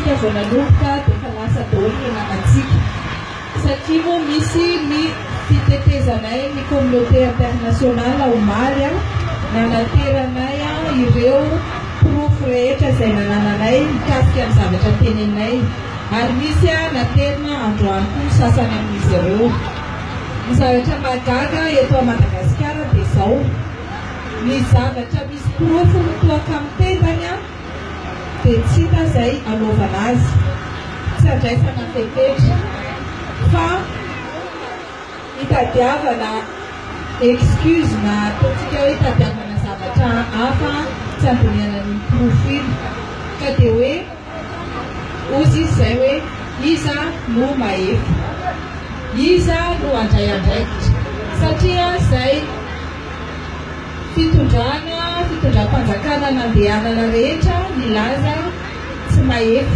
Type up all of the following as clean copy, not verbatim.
isika vao nanomboka dia efa lasa daholo ny anantsika satria moa misy ny fitetezanay ny communauté internationale omaly nanateranay ireo profo rehetra izay nanananay mikasika amin'ny zavatra teneninay ary misy naterina androany koa sasany amin'izy ireo. Ny zavatra magaga eto Madagasikara dia izao ny zavatra misy profo mitoaka amin'ny tezany dia tsy hita izay anaovana azy, tsy andraisana fepetra fa hitadiavana excuse na ataontsika hoe hitadiavana zavatra hafa tsy andiniana ny profo iny ka dia hoe ozy izy izay hoe iza no mahefa, iza no andray andraikitra satria izay fitondram-panjakana nandehanana rehetra milaza tsy mahefa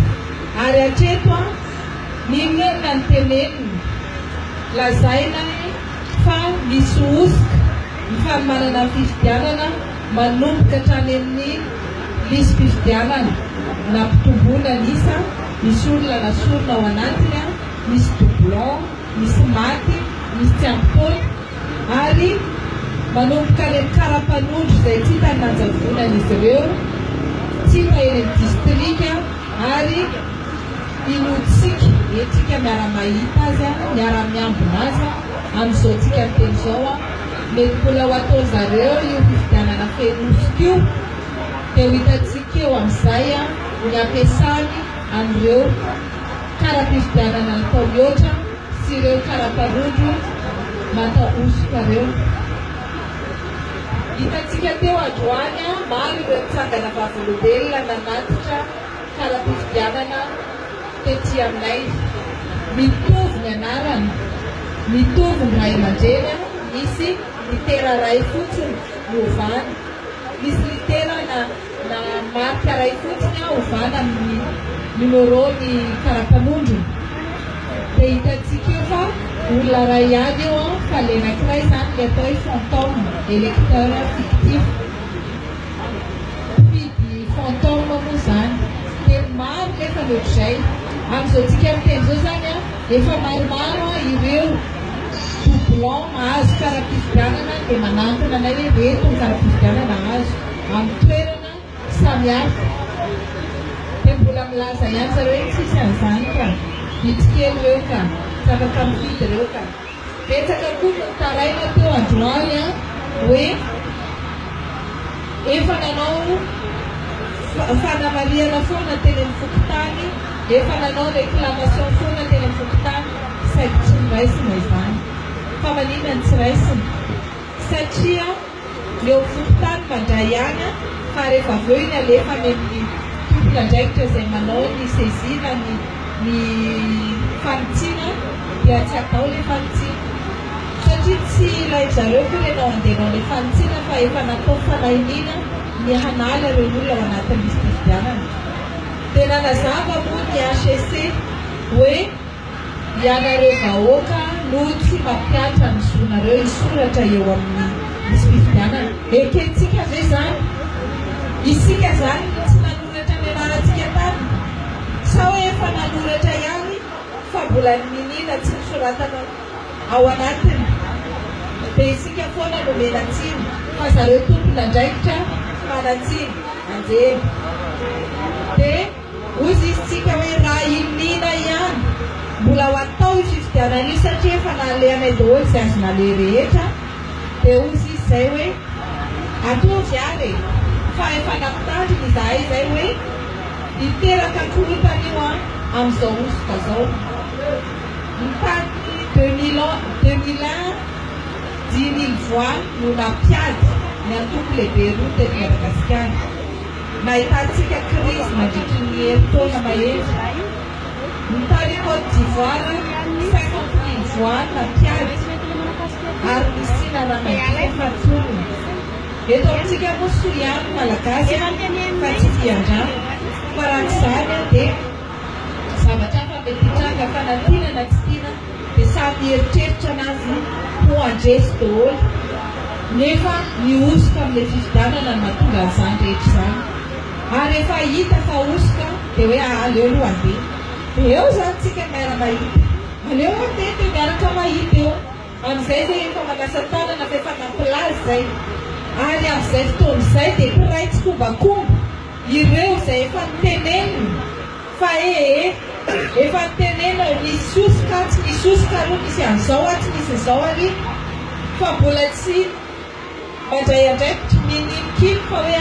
ary hatreto ninona ny teneniny lazaina fa misy osika ny fanomanana ny fifidianana manomboka hatrany amin'ny lisy fifidianana na mpitomboana nisa misy olona nasorona ao anatiny misy doublon, misy maty, misy tsy ampitaony ary manomboka any amin'ny karapanondro izay tsy hitany nanjavonan'izy ireo tsy hita eny amin'ny distrika ary inotsika etsika miara-mahita azy miara-miambina azy amin'izao tsika miteny izao mety mbola ho atao zareo io fifidianana fenosika io dia ho hitantsika eo amin'izay ny ampiasany anireo kara-pifidianana natao mihoatra sy ireo kara-panondro natao osika ireo. Hitantsika teo androany maro ireo mitsangana vavolombelona nanatitra kara-pifidianana tetỳ aminay mitovy ny anarany mitovy ny ray aman-dreny misy litera ray fotsiny ovana misy litera na marika ray fotsiny ovana amin'ny numero ny kara-panondro dia hitantsika eo fa olona ray ihany eo fa le anankiray izany le atao hoe fantôme électeur fictif mpidy fantôme moa izany dia maro nefa loatr'izay amin'izao tsika miteny izao zany efa maromaro ireo doublon mahazo kara-pifidianana dia manantona anay hoe reto ny kara-pifidianana azo amin'ny toerana samihafa dia mbola milaza ihany zareo hoe tsisy an'izany ka vitsikely ireo ka tsy afaka mividy ireo ka betsaka koa no taraina teo androany hoe efa nanao fanamaliana foana teny amin'ny fokotany efa nanao réclamation foana teny amin'ny fokotany saiko tsy niraisina izany fa maninona ny tsy raisina satria eo fokotany mandray ihany fa rehefa aveo iny alefa any amin'ny tompona ndraikitra izay manao ny sezina ny fanotsiana dia tsy atao le fanotsiana satria tsy ilay zareo koa le nao andehanao le fanotsiana fa efa natao fanahiniana ny hanala ireo olona ao anatin'ny misy fifidianana dia nanazava moa ny HCC hoe ianareo vahoaka no tsy mampiatra ny zonareo isoratra eo amin'ny misy fifidianana ekentsika ve zany isika zany tsy nanoratra ny anarantsika tany sa hoe efa nanoratra ihany fa mbola minina tsy nisoratana ao anatiny dia isika foana no menatsiny fa zareo tompona ndraikitra manatsiny anjeny dia ozy izy tsika hoe raha inina ihany mbola ho atao io fifidianana io satria efa nalehanay daholo izay azo nale rehetra dia ozy izy izay hoe atovy ary fa efa nampitandriny izahay izay hoe hiteraka korotana io amin'izao osika zao mitany 2001 10 000 voix no nampiady ny antoko lehibe roa teny Madagasikara nahitantsika crise mandritry ny herintaona mahery mitany Côte d'Ivoire 50 000 voix nampiady ary misina raha fatsorona eto amintsika moa soiany malagasy fa tsy fiandrano fa raha izany dia zavatra fa mety hitranga fanantinana tsy tiana dia samy eritreritra anazy ho andresy daholo nefa ny osika amin'ilay fifidianana no mahatonga an'izany rehetra izany ary efa hita fa osika dia hoe aleo aloha andeha. Dia eo zany tsika miara-mahita. Aleo atety miaraka mahita eo. Amin'izay zay efa manasa tanana fa efa nampilazy zay. Ary amin'izay fotoana izay dia mpiray tsikombakomba ireo izay efa nitenenina fa efa nitenena misy osoka tsy misy osoka aloha misy an'izao tsy misy izao ary fa mbola tsy mandray andraikitra minimikely fa hoe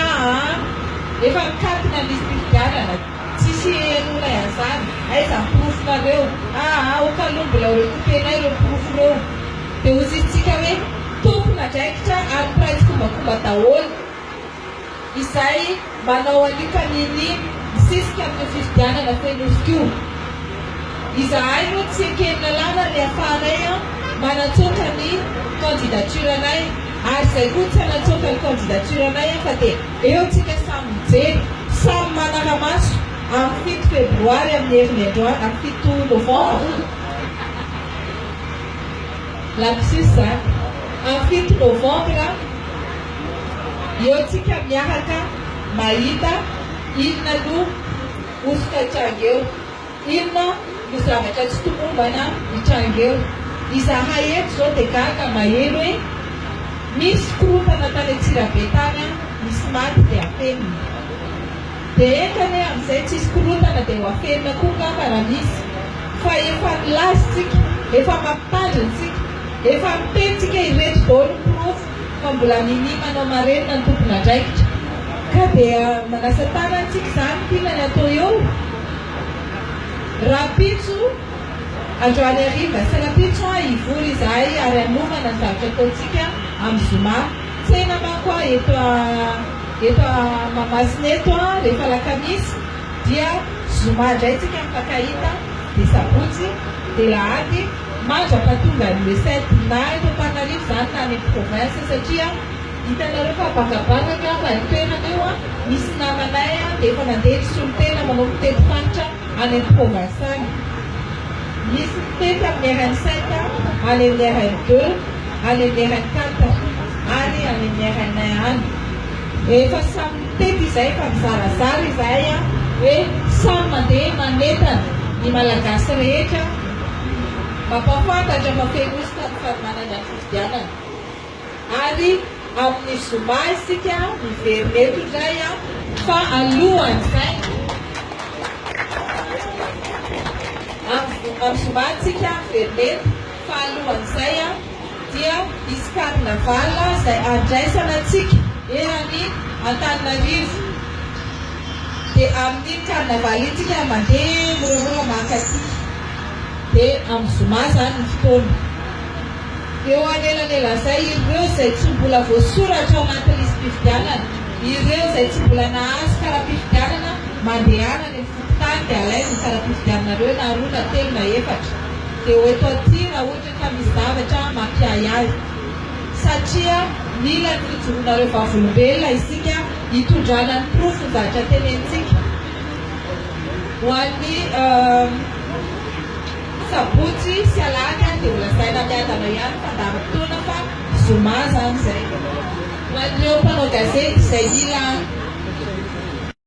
efa mikatona misy fifidianana tsisy enona ihazany aiza mpirofonareo okaloha mbola rekopenay ireo mpirofo reo dia hozitsika hoe tompona andraikitra ary mpiray tsikombakomba daholo izay manao alika minimy misisika amin'ny fifidianana fenosika io. Izahay no tsy ekenina lava ny afaray manatsoka ny candidature-nay ary izay koa tsy hanatsoka ny candidature-nay fa dia eo tsika samy mijery samy manara-maso amin'ny 7 febroary amin'ny herin'ny androany amin'ny 7 novembre lapsus zany amin'ny 7 novembre eo tsika miaraka mahita inona no osoka hitranga eo, inona no zavatra tsy tomombana hitranga eo. Izahay eto zao dia gaga maheno hoe misy korotana tany Antsirabe tany misy maty dia afenina. Dia entany amin'izay tsisy korotana dia ho afenina koa ngamba raha misy fa efa nilazytsika, efa mampitandrinatsika, efa mitentsika ireto daholo ny pirofo fa mbola minimanao marenina ny tompona andraikitra. Ka dia manasa tanantsika zany tiana ny atao eo rapitso androany hariva sy rapitso hivory izahay ary hanomana ny zavatra ataontsika amin'ny zoma. Tsaina manko eto mahamasina eto rehefa lakamisy dia zoma indray tsika mifankahita dia sabotsy dia lahady mandra-pahatonga ny 7 na eto Antananarivo zany na any amin'ny province satria hitanareo fa bangabangaka fa ny toerana eo misy namanay dia efa nandeha solotena manao mitety fanitra any amin'ny province any. Misy mitety amin'ny RN5 any amin'ny RN2 any amin'ny RN4 ary any amin'ny RN1 any. Efa samy mitety izay fa mizarazara izahay hoe samy mandeha manentana ny malagasy rehetra mampafantatra mafenosika ny fanomanana ny fifidianana. Ary amin'ny zoma isika miverimety indray fa alohan'izay amin'ny zoma tsika miverimety fa alohan'izay dia isy karnavala izay andraisana antsika erany Antananarivo. Dia amin'ny karnavala itsika mandeha moramora mankaty dia amin'ny zoma zany ny fotoana. Eo anelanelazay ireo izay tsy mbola voasoratra ao anaty lisy mpifidianana, ireo izay tsy mbola nahazo kara-mpifidianana mandehana ny fototany dia alainy ny kara-mpifidiananareo na 2 na 3 na 4 dia ho eto aty raha ohatra ka misy zavatra mampiay azy satria mila ny fijoroanareo vavolombelona isika hitondrana ny pirofo ny zavatra tenentsika. Ho an'ny sabotsy sy alahady dia holazaina miadana ihany fa ndara-potoana fa zoma zany izay. Ho an'ireo mpanao gazety izay mila